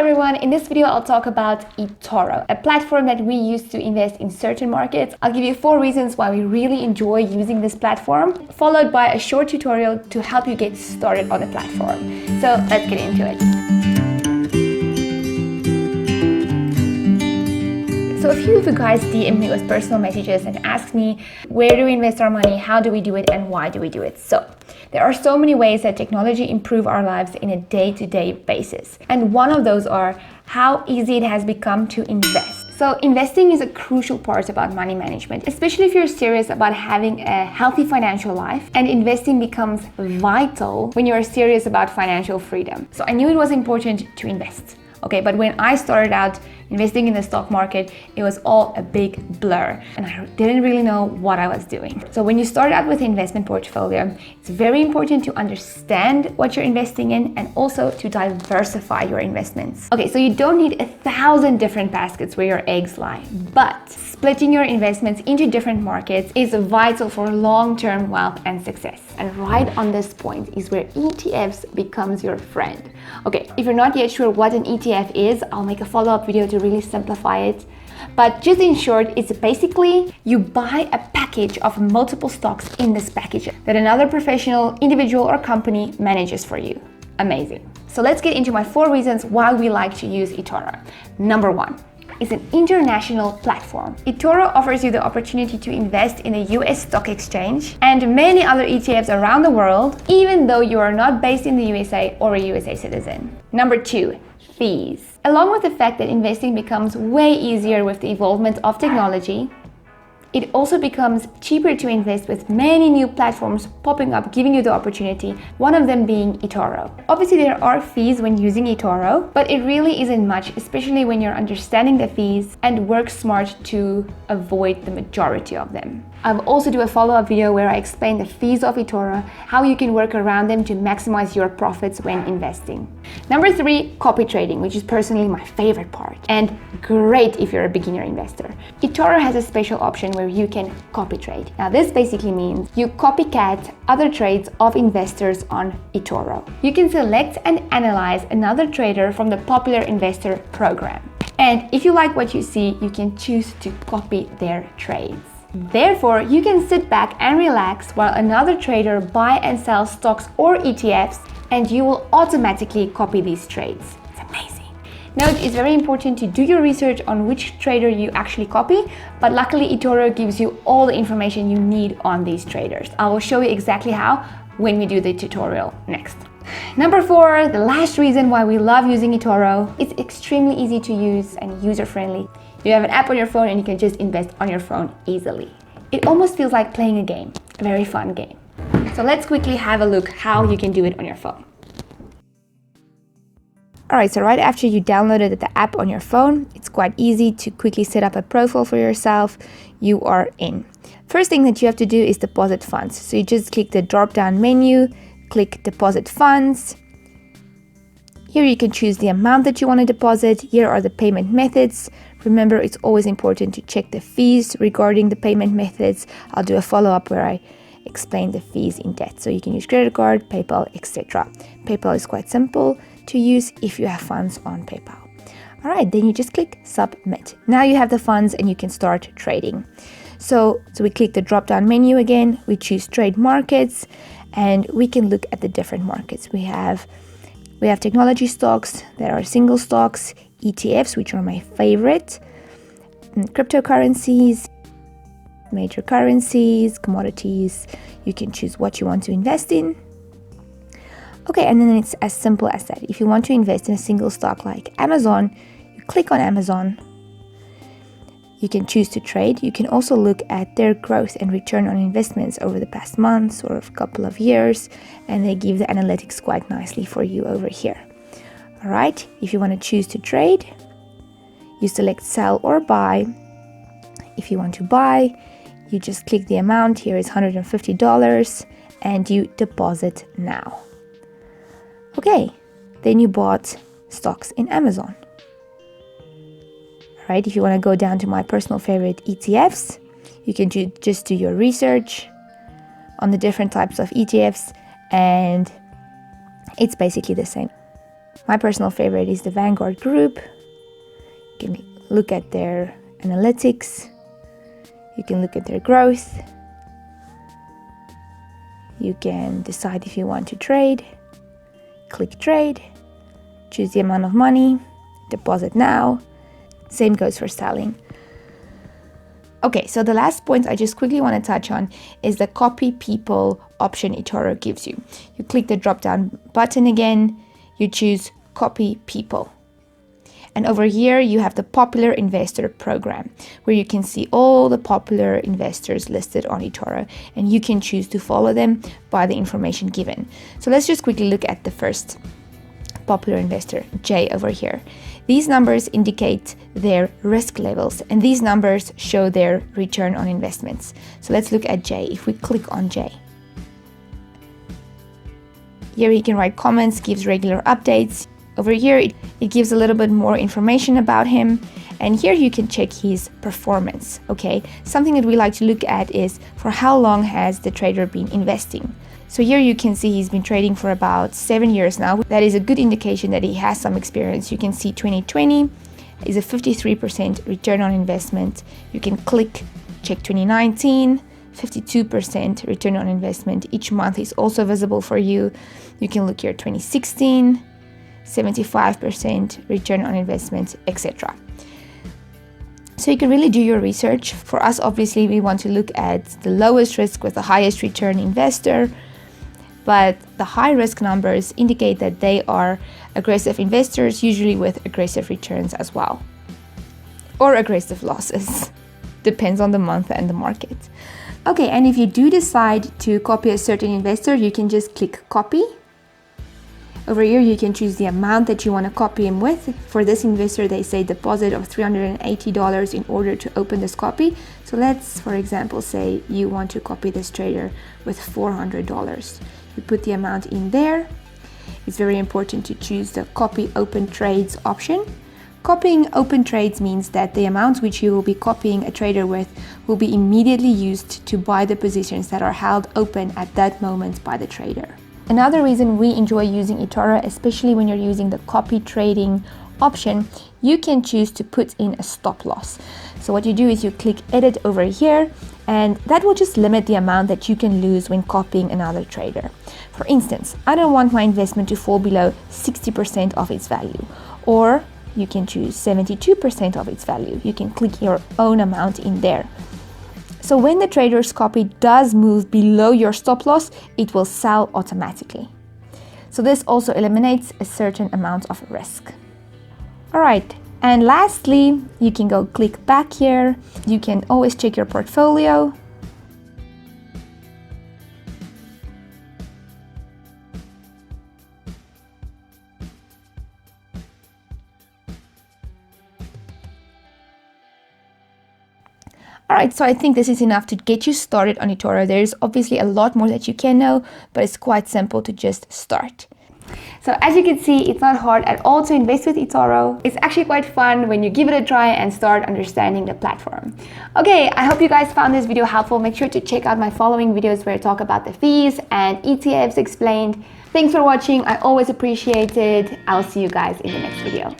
everyone, in this video I'll talk about eToro, a platform that we use to invest in certain markets. I'll give you 4 reasons why we really enjoy using this platform, followed by a short tutorial to help you get started on the platform. So let's get into it. So a few of you guys DM me with personal messages and ask me, where do we invest our money, how do we do it, and why do we do it? So there are so many ways that technology improve our lives in a day-to-day basis. And one of those are how easy it has become to invest. So investing is a crucial part about money management, especially if you're serious about having a healthy financial life, and investing becomes vital when you're serious about financial freedom. So I knew it was important to invest. Okay, but when I started out investing in the stock market, it was all a big blur and I didn't really know what I was doing. So when you start out with an investment portfolio, it's very important to understand what you're investing in and also to diversify your investments. Okay, so you don't need 1,000 different baskets where your eggs lie, but splitting your investments into different markets is vital for long-term wealth and success. And right on this point is where ETFs becomes your friend. Okay, if you're not yet sure what an ETF is, I'll make a follow-up video to really simplify it. But just in short, it's basically you buy a package of multiple stocks in this package that another professional, individual, or company manages for you. Amazing. So let's get into my 4 reasons why we like to use eToro. Number 1. It's an international platform. eToro offers you the opportunity to invest in a US stock exchange and many other ETFs around the world, even though you are not based in the USA or a USA citizen. Number 2, fees. Along with the fact that investing becomes way easier with the evolvement of technology, it also becomes cheaper to invest with many new platforms popping up, giving you the opportunity, one of them being eToro. Obviously, there are fees when using eToro, but it really isn't much, especially when you're understanding the fees and work smart to avoid the majority of them. I'll also do a follow-up video where I explain the fees of eToro, how you can work around them to maximize your profits when investing. Number 3, copy trading, which is personally my favorite part and great if you're a beginner investor. eToro has a special option where you can copy trade. Now this basically means you copycat other trades of investors on eToro. You can select and analyze another trader from the popular investor program. And if you like what you see, you can choose to copy their trades. Therefore, you can sit back and relax while another trader buy and sell stocks or ETFs, and you will automatically copy these trades. It's amazing. Note, it's very important to do your research on which trader you actually copy, but luckily eToro gives you all the information you need on these traders. I will show you exactly how when we do the tutorial next. Number 4, the last reason why we love using eToro, it's extremely easy to use and user-friendly. You have an app on your phone and you can just invest on your phone easily. It almost feels like playing a game, a very fun game. So let's quickly have a look how you can do it on your phone. Alright, so right after you downloaded the app on your phone, it's quite easy to quickly set up a profile for yourself. You are in. First thing that you have to do is deposit funds. So you just click the drop-down menu, click deposit funds. Here you can choose the amount that you want to deposit. Here are the payment methods. Remember, it's always important to check the fees regarding the payment methods. I'll do a follow-up where I explain the fees in depth. So you can use credit card, PayPal, etc. PayPal is quite simple to use if you have funds on PayPal. All right, then you just click submit. Now you have the funds and you can start trading. So we click the drop-down menu again. We choose trade markets and we can look at the different markets. We have technology stocks, there are single stocks, ETFs, which are my favorite, cryptocurrencies, major currencies, commodities. You can choose what you want to invest in. Okay, and then it's as simple as that. If you want to invest in a single stock like Amazon, you click on Amazon. You can choose to trade. You can also look at their growth and return on investments over the past months or a couple of years, and they give the analytics quite nicely for you over here. All right, if you want to choose to trade, you select sell or buy. If you want to buy, you just click the amount. Here is $150 and you deposit now. Okay, then you bought stocks in Amazon. Right, if you want to go down to my personal favorite ETFs, you can just do your research on the different types of ETFs and it's basically the same. My personal favorite is the Vanguard group. You can look at their analytics. You can look at their growth. You can decide if you want to trade. Click trade. Choose the amount of money. Deposit now. Same goes for selling. Okay, so the last point I just quickly want to touch on is the copy people option eToro gives you. You click the drop down button again. You choose copy people. And over here, you have the popular investor program, where you can see all the popular investors listed on eToro, and you can choose to follow them by the information given. So let's just quickly look at the first popular investor, Jay, over here. These numbers indicate their risk levels, and these numbers show their return on investments. So let's look at Jay. If we click on Jay, here he can write comments, gives regular updates. Over here, it gives a little bit more information about him. And here you can check his performance, okay? Something that we like to look at is for how long has the trader been investing. So here you can see he's been trading for about 7 years now. That is a good indication that he has some experience. You can see 2020 is a 53% return on investment. You can click, check 2019, 52% return on investment. Each month is also visible for you. You can look here, 2016, 75% return on investment, etc. So you can really do your research. For us, obviously, we want to look at the lowest risk with the highest return investor, but the high risk numbers indicate that they are aggressive investors, usually with aggressive returns as well, or aggressive losses. Depends on the month and the market. Okay, and if you do decide to copy a certain investor, you can just click copy. Over here, you can choose the amount that you want to copy him with. For this investor, they say deposit of $380 in order to open this copy. So let's, for example, say you want to copy this trader with $400. You put the amount in there. It's very important to choose the copy open trades option. Copying open trades means that the amount which you will be copying a trader with will be immediately used to buy the positions that are held open at that moment by the trader. Another reason we enjoy using eToro, especially when you're using the copy trading option, you can choose to put in a stop loss. So what you do is you click edit over here, and that will just limit the amount that you can lose when copying another trader. For instance, I don't want my investment to fall below 60% of its value, or you can choose 72% of its value. You can click your own amount in there. So when the trader's copy does move below your stop loss, it will sell automatically. So this also eliminates a certain amount of risk. All right, and lastly, you can go click back here. You can always check your portfolio. All right, so I think this is enough to get you started on eToro. There is obviously a lot more that you can know, but it's quite simple to just start. So as you can see, it's not hard at all to invest with eToro. It's actually quite fun when you give it a try and start understanding the platform. Okay, I hope you guys found this video helpful. Make sure to check out my following videos where I talk about the fees and ETFs explained. Thanks for watching. I always appreciate it. I'll see you guys in the next video.